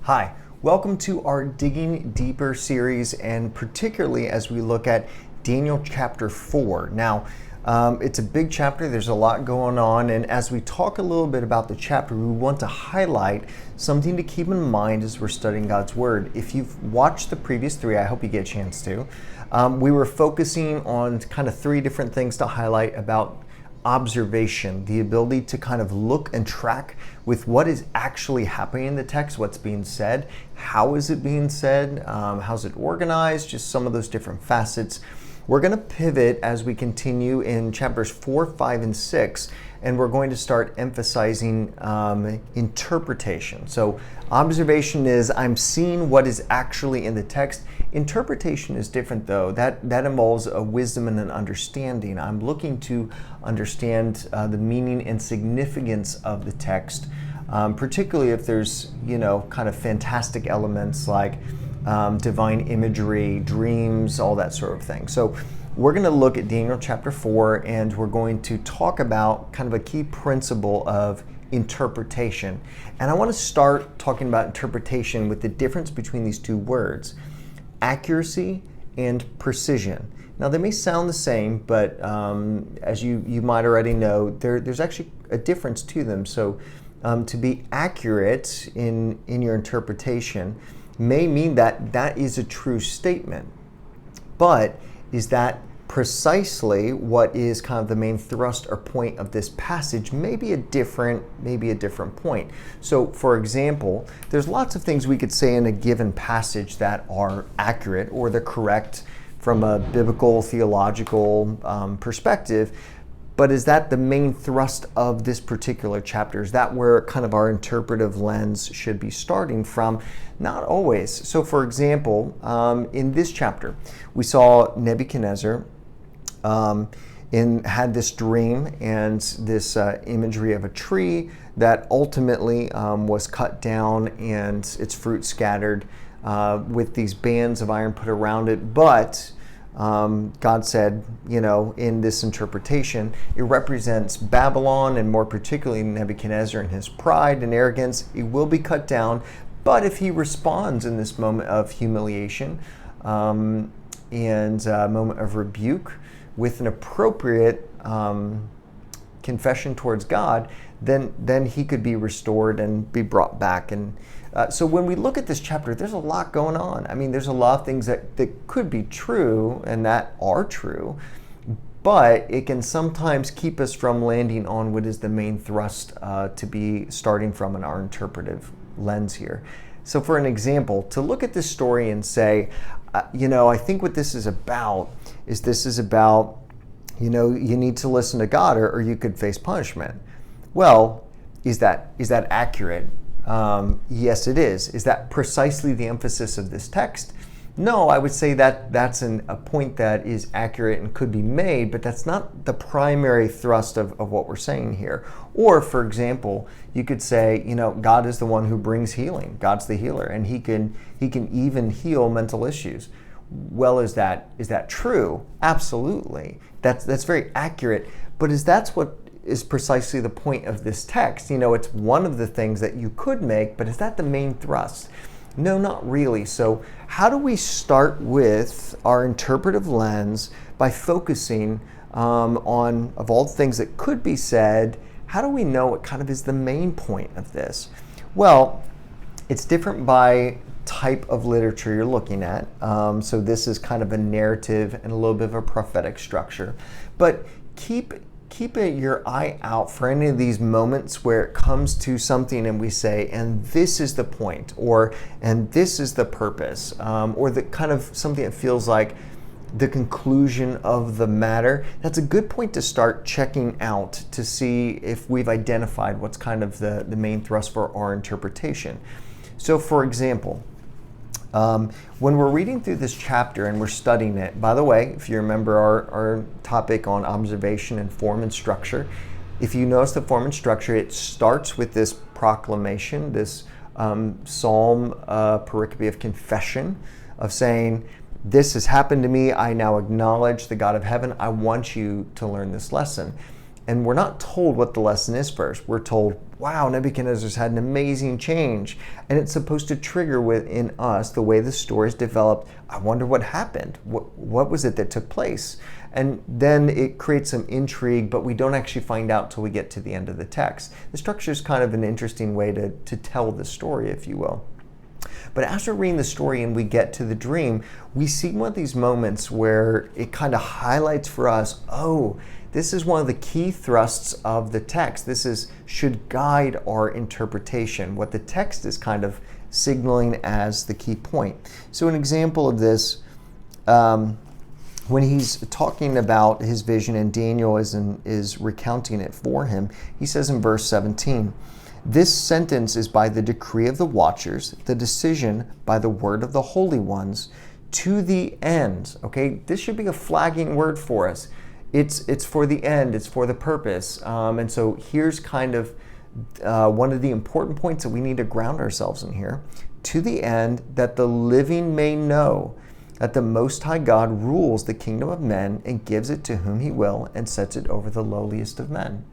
Hi, welcome to our Digging Deeper series, and particularly as we look at Daniel chapter 4. Now, it's a big chapter, there's a lot going on, and as we talk a little bit about the chapter, we want to highlight something to keep in mind as we're studying God's Word. If you've watched the previous three, I hope you get a chance to. We were focusing on kind of three different things to highlight about observation, the ability to kind of look and track with what is actually happening in the text, what's being said, how is it being said, how's it organized, just some of those different facets. We're going to pivot as we continue in chapters 4, 5, and 6, and we're going to start emphasizing interpretation. So observation is I'm seeing what is actually in the text. Interpretation is different, though. That involves a wisdom and an understanding. I'm looking to understand the meaning and significance of the text, particularly if there's, kind of fantastic elements like divine imagery, dreams, all that sort of thing. So we're going to look at Daniel chapter 4, and we're going to talk about kind of a key principle of interpretation. And I want to start talking about interpretation with the difference between these two words, accuracy and precision. Now, they may sound the same, but as you might already know, there's actually a difference to them. So to be accurate in your interpretation may mean that is a true statement, but is that precisely what is kind of the main thrust or point of this passage? Maybe a different point. So, for example, there's lots of things we could say in a given passage that are accurate or they're correct from a biblical, theological perspective. But is that the main thrust of this particular chapter? Is that where kind of our interpretive lens should be starting from? Not always. So, for example, in this chapter, we saw Nebuchadnezzar had this dream and this imagery of a tree that ultimately was cut down and its fruit scattered with these bands of iron put around it. But God said, in this interpretation, it represents Babylon, and more particularly Nebuchadnezzar and his pride and arrogance. It will be cut down, but if he responds in this moment of humiliation and a moment of rebuke with an appropriate confession towards God, then he could be restored and be brought back. And so when we look at this chapter, there's a lot going on. I mean, there's a lot of things that could be true and that are true, but it can sometimes keep us from landing on what is the main thrust to be starting from in our interpretive lens here. So for an example, to look at this story and say, I think what this is about, you need to listen to God or you could face punishment. Well, is that accurate? Yes, it is. Is that precisely the emphasis of this text? No, I would say that that's a point that is accurate and could be made, but that's not the primary thrust of what we're saying here. Or, for example, you could say, God is the one who brings healing. God's the healer, and He can even heal mental issues. Well, is that true? Absolutely. That's very accurate. But that's what is precisely the point of this text? It's one of the things that you could make, but is that the main thrust? No, not really. So how do we start with our interpretive lens by focusing on, of all the things that could be said, how do we know what kind of is the main point of this? Well, it's different by type of literature you're looking at. So this is kind of a narrative and a little bit of a prophetic structure. But keep your eye out for any of these moments where it comes to something and we say, and this is the point, or and this is the purpose, or the kind of something that feels like the conclusion of the matter. That's a good point to start checking out to see if we've identified what's kind of the main thrust for our interpretation. So, for example, when we're reading through this chapter and we're studying it, by the way, if you remember our topic on observation and form and structure, if you notice the form and structure, it starts with this proclamation, this psalm pericope of confession of saying, this has happened to me, I now acknowledge the God of heaven, I want you to learn this lesson. And we're not told what the lesson is first. We're told, wow, Nebuchadnezzar's had an amazing change. And it's supposed to trigger within us the way the story is developed. I wonder what happened. What was it that took place? And then it creates some intrigue, but we don't actually find out till we get to the end of the text. The structure is kind of an interesting way to tell the story, if you will. But as we're reading the story and we get to the dream, we see one of these moments where it kind of highlights for us, oh, this is one of the key thrusts of the text. Should guide our interpretation, what the text is kind of signaling as the key point. So an example of this, when he's talking about his vision and Daniel is recounting it for him, he says in verse 17, "This sentence is by the decree of the watchers, the decision by the word of the holy ones, to the end." Okay, this should be a flagging word for us. It's for the end, it's for the purpose. And so here's kind of one of the important points that we need to ground ourselves in here. To the end, that the living may know that the Most High God rules the kingdom of men and gives it to whom he will and sets it over the lowliest of men.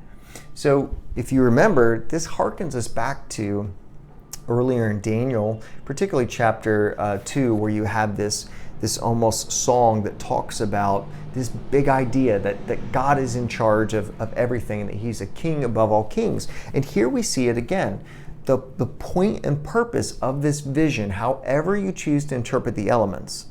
So if you remember, this harkens us back to earlier in Daniel, particularly chapter 2, where you have this almost song that talks about this big idea that God is in charge of everything and that he's a king above all kings. And here we see it again. The point and purpose of this vision, however you choose to interpret the elements,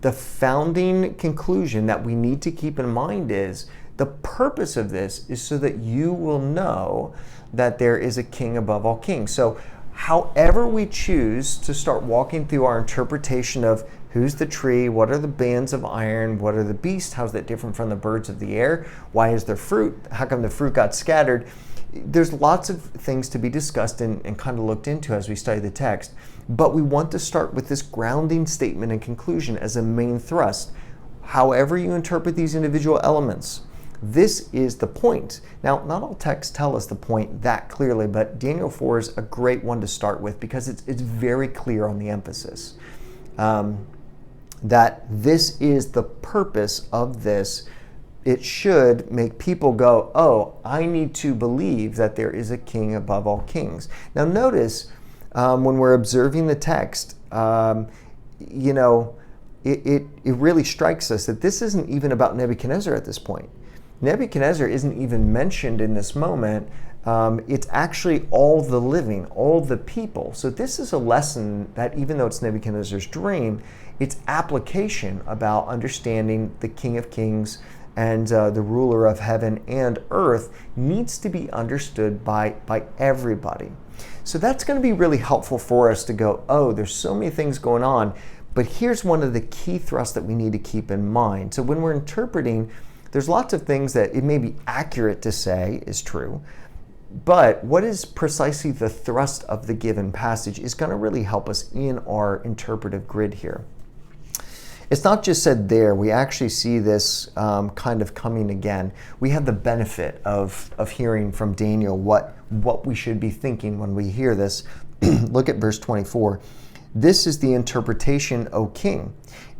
the founding conclusion that we need to keep in mind is the purpose of this is so that you will know that there is a king above all kings. So however we choose to start walking through our interpretation of who's the tree, what are the bands of iron, what are the beasts, how's that different from the birds of the air, why is there fruit, how come the fruit got scattered, there's lots of things to be discussed and kind of looked into as we study the text. But we want to start with this grounding statement and conclusion as a main thrust. However you interpret these individual elements, this is the point. Now, not all texts tell us the point that clearly, but Daniel 4 is a great one to start with because it's very clear on the emphasis. That this is the purpose of this. It should make people go, oh, I need to believe that there is a king above all kings. Now notice, when we're observing the text, it really strikes us that this isn't even about Nebuchadnezzar at this point. Nebuchadnezzar isn't even mentioned in this moment. It's actually all the living, all the people. So this is a lesson that even though it's Nebuchadnezzar's dream, its application about understanding the King of Kings and the ruler of heaven and earth needs to be understood by everybody. So that's going to be really helpful for us to go, oh, there's so many things going on, but here's one of the key thrusts that we need to keep in mind. So when we're interpreting, there's lots of things that it may be accurate to say is true, but what is precisely the thrust of the given passage is going to really help us in our interpretive grid here. It's not just said there. We actually see this kind of coming again. We have the benefit of hearing from Daniel what we should be thinking when we hear this. Look at verse 24. "This is the interpretation, O king.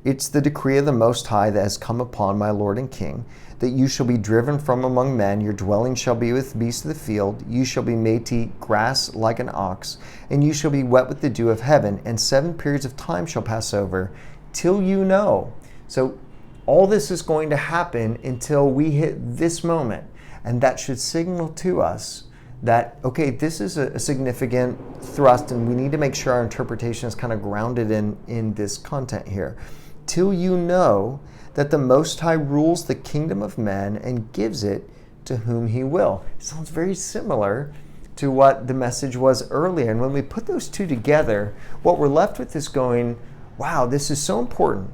It's the decree of the Most High that has come upon my Lord and King, that you shall be driven from among men, your dwelling shall be with beasts of the field, you shall be made to eat grass like an ox, and you shall be wet with the dew of heaven, and 7 periods of time shall pass over, till you know." So all this is going to happen until we hit this moment, and that should signal to us that, okay, this is a significant thrust, and we need to make sure our interpretation is kind of grounded in this content here. Till you know that the Most High rules the kingdom of men and gives it to whom he will. It sounds very similar to what the message was earlier. And when we put those two together, what we're left with is going, wow, this is so important.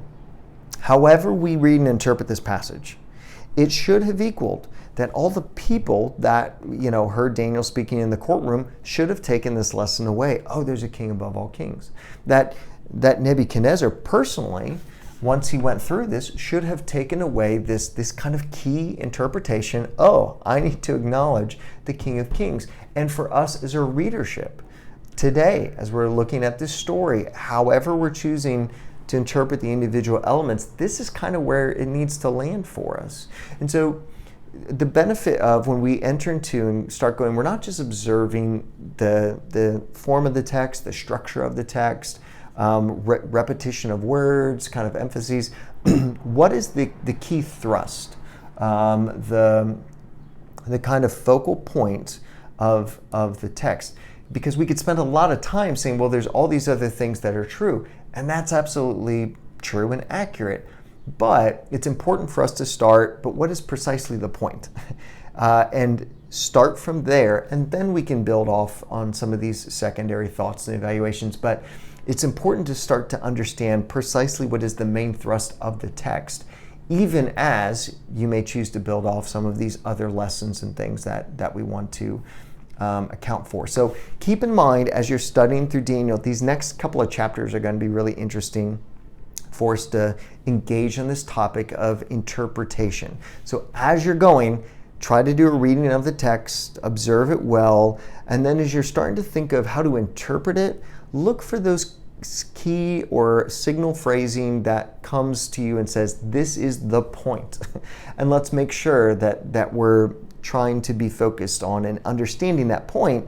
However we read and interpret this passage, it should have equaled that all the people that heard Daniel speaking in the courtroom should have taken this lesson away. Oh, there's a king above all kings. That Nebuchadnezzar personally, once he went through this, should have taken away this kind of key interpretation. Oh, I need to acknowledge the King of Kings. And for us as a readership today, as we're looking at this story, however we're choosing to interpret the individual elements, this is kind of where it needs to land for us. And so the benefit of when we enter into and start going, we're not just observing the form of the text, the structure of the text, repetition of words, kind of emphases. What is the key thrust, the kind of focal point of the text? Because we could spend a lot of time saying, well, there's all these other things that are true, and that's absolutely true and accurate. But it's important for us to start, but what is precisely the point? And start from there, and then we can build off on some of these secondary thoughts and evaluations. But it's important to start to understand precisely what is the main thrust of the text, even as you may choose to build off some of these other lessons and things that we want to account for. So keep in mind, as you're studying through Daniel, these next couple of chapters are going to be really interesting for us to engage in this topic of interpretation. So as you're going, try to do a reading of the text, observe it well, and then as you're starting to think of how to interpret it, look for those key or signal phrasing that comes to you and says, this is the point. And let's make sure that we're trying to be focused on and understanding that point,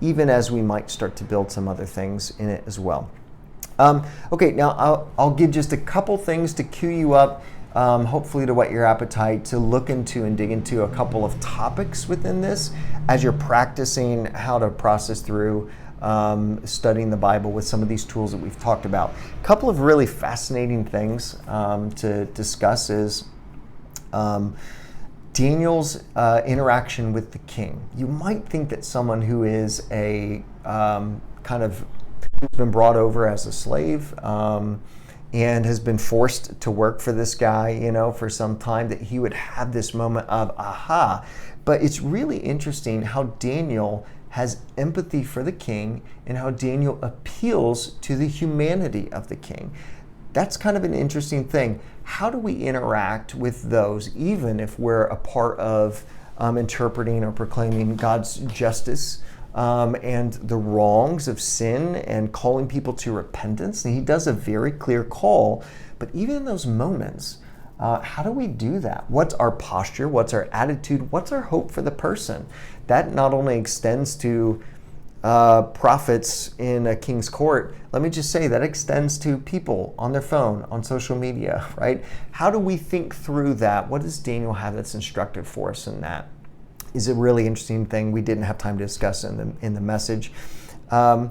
even as we might start to build some other things in it as well. Okay, now I'll give just a couple things to cue you up, hopefully to whet your appetite to look into and dig into a couple of topics within this as you're practicing how to process through studying the Bible with some of these tools that we've talked about. A couple of really fascinating things to discuss is Daniel's interaction with the king. You might think that someone who is a kind of who's been brought over as a slave and has been forced to work for this guy, for some time, that he would have this moment of aha. But it's really interesting how Daniel has empathy for the king and how Daniel appeals to the humanity of the king. That's kind of an interesting thing. How do we interact with those, even if we're a part of interpreting or proclaiming God's justice and the wrongs of sin and calling people to repentance? And he does a very clear call, but even in those moments, how do we do that? What's our posture? What's our attitude? What's our hope for the person? That not only extends to prophets in a king's court, let me just say that extends to people on their phone, on social media, right? How do we think through that? What does Daniel have that's instructive for us in that? Is a really interesting thing we didn't have time to discuss in the message. And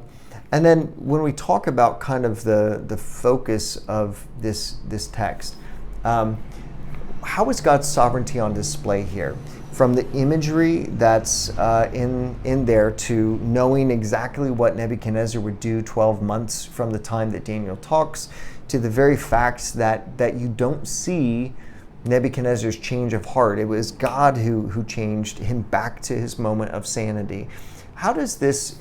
then when we talk about kind of the focus of this text, how is God's sovereignty on display here? From the imagery that's in there to knowing exactly what Nebuchadnezzar would do 12 months from the time that Daniel talks, to the very facts that you don't see Nebuchadnezzar's change of heart. It was God who changed him back to his moment of sanity. How does this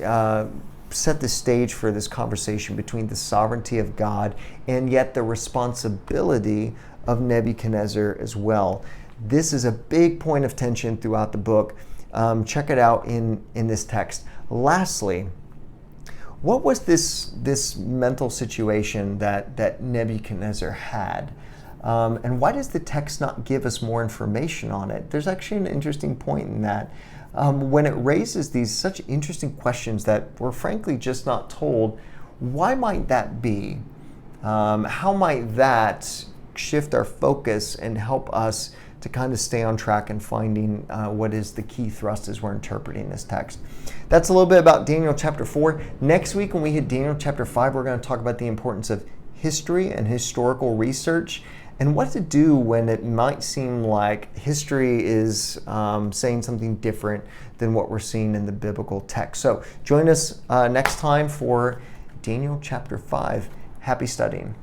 set the stage for this conversation between the sovereignty of God and yet the responsibility of Nebuchadnezzar as well? This is a big point of tension throughout the book. Check it out in this text. Lastly, what was this mental situation that Nebuchadnezzar had? And why does the text not give us more information on it? There's actually an interesting point in that. When it raises these such interesting questions that we're frankly just not told, why might that be? How might that shift our focus and help us to kind of stay on track and finding what is the key thrust as we're interpreting this text? That's a little bit about Daniel chapter 4. Next week when we hit Daniel chapter 5, we're going to talk about the importance of history and historical research and what to do when it might seem like history is saying something different than what we're seeing in the biblical text. So join us next time for Daniel chapter 5. Happy studying.